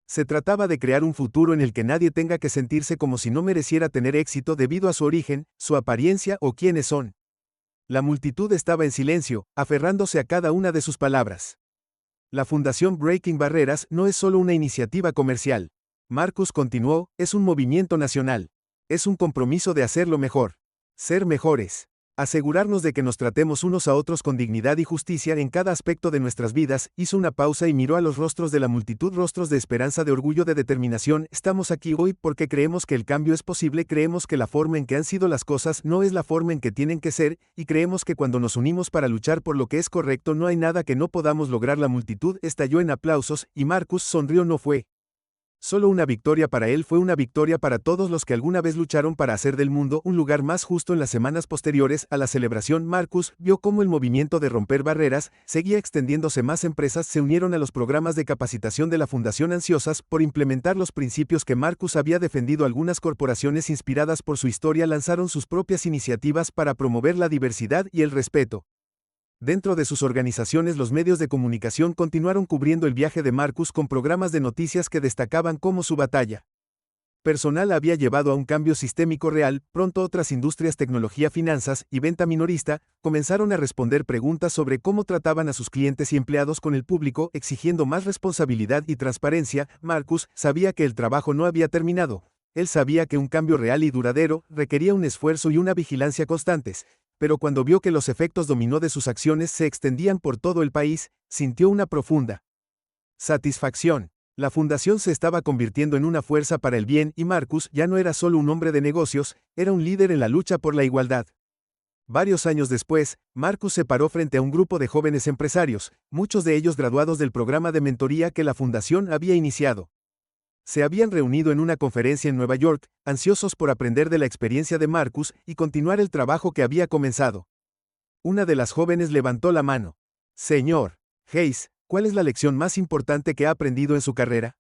Se trataba de crear un futuro en el que nadie tenga que sentirse como si no mereciera tener éxito debido a su origen, su apariencia o quiénes son. La multitud estaba en silencio, aferrándose a cada una de sus palabras. La Fundación Breaking Barreras no es solo una iniciativa comercial. Marcus continuó, es un movimiento nacional. Es un compromiso de hacerlo mejor. Ser mejores. Asegurarnos de que nos tratemos unos a otros con dignidad y justicia en cada aspecto de nuestras vidas. Hizo una pausa y miró a los rostros de la multitud, rostros de esperanza, de orgullo, de determinación. Estamos aquí hoy porque creemos que el cambio es posible, creemos que la forma en que han sido las cosas no es la forma en que tienen que ser, y creemos que cuando nos unimos para luchar por lo que es correcto no hay nada que no podamos lograr. La multitud estalló en aplausos, y Marcus sonrió. No fue solo una victoria para él, fue una victoria para todos los que alguna vez lucharon para hacer del mundo un lugar más justo. En las semanas posteriores a la celebración, Marcus vio cómo el movimiento de romper barreras seguía extendiéndose. Más empresas se unieron a los programas de capacitación de la Fundación, ansiosas por implementar los principios que Marcus había defendido. Algunas corporaciones, inspiradas por su historia, lanzaron sus propias iniciativas para promover la diversidad y el respeto. Dentro de sus organizaciones, los medios de comunicación continuaron cubriendo el viaje de Marcus con programas de noticias que destacaban como su batalla Personal había llevado a un cambio sistémico real. Pronto otras industrias, tecnología, finanzas y venta minorista comenzaron a responder preguntas sobre cómo trataban a sus clientes y empleados, con el público exigiendo más responsabilidad y transparencia. Marcus sabía que el trabajo no había terminado. Él sabía que un cambio real y duradero requería un esfuerzo y una vigilancia constantes, pero cuando vio que los efectos dominó de sus acciones se extendían por todo el país, sintió una profunda satisfacción. La fundación se estaba convirtiendo en una fuerza para el bien y Marcus ya no era solo un hombre de negocios, era un líder en la lucha por la igualdad. Varios años después, Marcus se paró frente a un grupo de jóvenes empresarios, muchos de ellos graduados del programa de mentoría que la fundación había iniciado. Se habían reunido en una conferencia en Nueva York, ansiosos por aprender de la experiencia de Marcus y continuar el trabajo que había comenzado. Una de las jóvenes levantó la mano. Señor Hayes, ¿cuál es la lección más importante que ha aprendido en su carrera?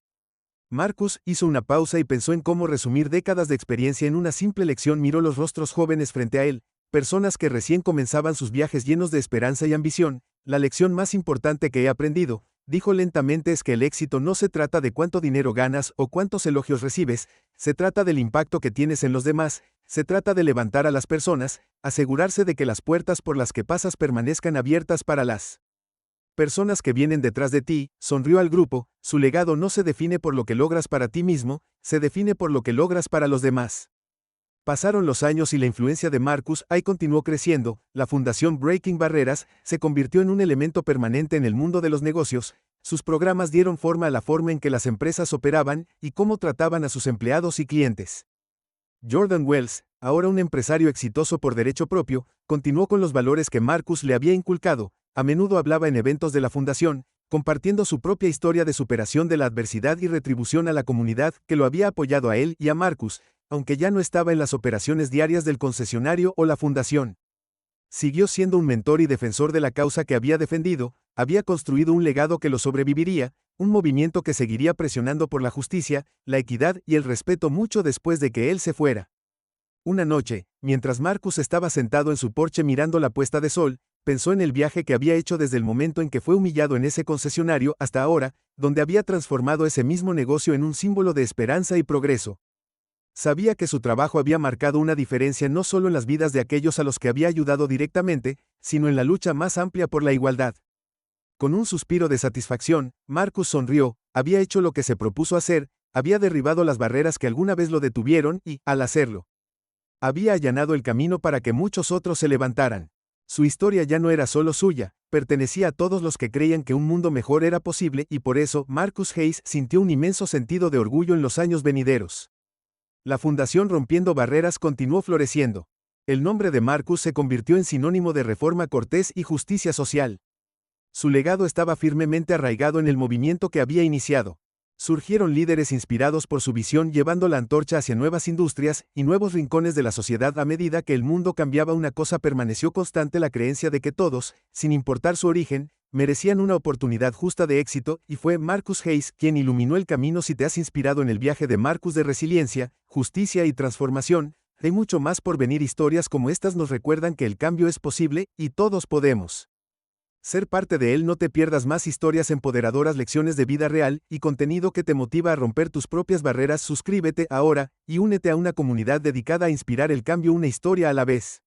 Marcus hizo una pausa y pensó en cómo resumir décadas de experiencia en una simple lección. Miró los rostros jóvenes frente a él, personas que recién comenzaban sus viajes llenos de esperanza y ambición. La lección más importante que he aprendido, dijo lentamente, es que el éxito no se trata de cuánto dinero ganas o cuántos elogios recibes, se trata del impacto que tienes en los demás, se trata de levantar a las personas, asegurarse de que las puertas por las que pasas permanezcan abiertas para las personas que vienen detrás de ti. Sonrió al grupo. Su legado no se define por lo que logras para ti mismo, se define por lo que logras para los demás. Pasaron los años y la influencia de Marcus ahí continuó creciendo. La fundación Breaking Barreras se convirtió en un elemento permanente en el mundo de los negocios. Sus programas dieron forma a la forma en que las empresas operaban y cómo trataban a sus empleados y clientes. Jordan Wells, ahora un empresario exitoso por derecho propio, continuó con los valores que Marcus le había inculcado. A menudo hablaba en eventos de la fundación, compartiendo su propia historia de superación de la adversidad y retribución a la comunidad que lo había apoyado a él y a Marcus, aunque ya no estaba en las operaciones diarias del concesionario o la fundación. Siguió siendo un mentor y defensor de la causa que había defendido, había construido un legado que lo sobreviviría, un movimiento que seguiría presionando por la justicia, la equidad y el respeto mucho después de que él se fuera. Una noche, mientras Marcus estaba sentado en su porche mirando la puesta de sol, pensó en el viaje que había hecho desde el momento en que fue humillado en ese concesionario hasta ahora, donde había transformado ese mismo negocio en un símbolo de esperanza y progreso. Sabía que su trabajo había marcado una diferencia no solo en las vidas de aquellos a los que había ayudado directamente, sino en la lucha más amplia por la igualdad. Con un suspiro de satisfacción, Marcus sonrió. Había hecho lo que se propuso hacer, había derribado las barreras que alguna vez lo detuvieron y, al hacerlo, había allanado el camino para que muchos otros se levantaran. Su historia ya no era solo suya, pertenecía a todos los que creían que un mundo mejor era posible, y por eso Marcus Hayes sintió un inmenso sentido de orgullo en los años venideros. La fundación Rompiendo Barreras continuó floreciendo. El nombre de Marcus se convirtió en sinónimo de reforma cortés y justicia social. Su legado estaba firmemente arraigado en el movimiento que había iniciado. Surgieron líderes inspirados por su visión, llevando la antorcha hacia nuevas industrias y nuevos rincones de la sociedad. A medida que el mundo cambiaba, una cosa permaneció constante: la creencia de que todos, sin importar su origen, merecían una oportunidad justa de éxito, y fue Marcus Hayes quien iluminó el camino. Si te has inspirado en el viaje de Marcus de resiliencia, justicia y transformación, hay mucho más por venir. Historias como estas nos recuerdan que el cambio es posible y todos podemos ser parte de él. No te pierdas más historias empoderadoras, lecciones de vida real y contenido que te motiva a romper tus propias barreras. Suscríbete ahora y únete a una comunidad dedicada a inspirar el cambio, una historia a la vez.